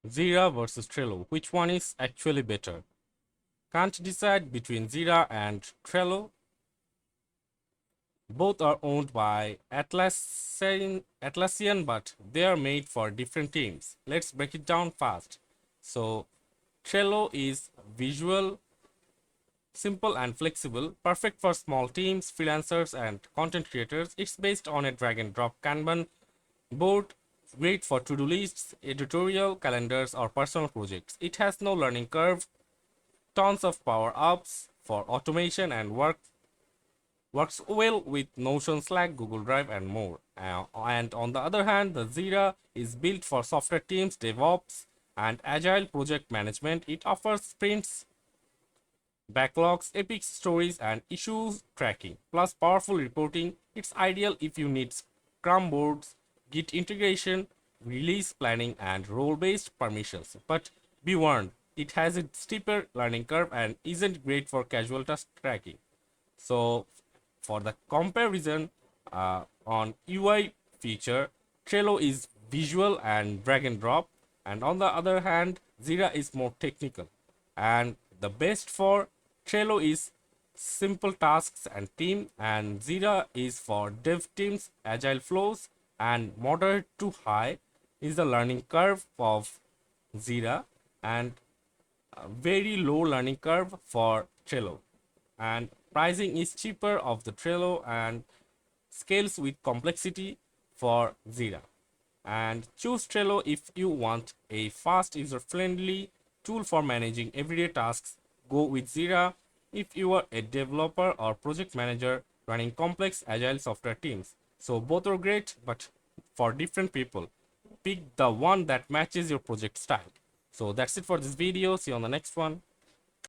Jira versus Trello. Which one is actually better? Can't decide between Jira and Trello. Both are owned by Atlassian, but they are made for different teams. Let's break it down fast. So, Trello is visual, simple, and flexible, perfect for small teams, freelancers, and content creators. It's based on a drag and drop Kanban board, great for to do lists, editorial, calendars, or personal projects. It has no learning curve, tons of power ups for automation, and works well with Notion, Slack, Google Drive, and more. And on the other hand, the Jira is built for software teams, DevOps, and agile project management. It offers sprints, backlogs, epic stories, and issues tracking, plus powerful reporting. It's ideal if you need Scrum boards, Git integration, release planning, and role based permissions. But be warned, it has a steeper learning curve and isn't great for casual task tracking. So, for the comparison on UI feature, Trello is visual and drag and drop, and on the other hand, Jira is more technical. And the best for Trello is simple tasks and team, and Jira is for dev teams, agile flows, and moderate to high is the learning curve of Jira, and a very low learning curve for Trello. And pricing is cheaper of the Trello and scales with complexity for Jira. And choose Trello if you want a fast, user-friendly tool for managing everyday tasks. Go with Jira if you are a developer or project manager running complex agile software teams. So both are great, but for different people. Pick the one that matches your project style. So that's it for this video. See you on the next one.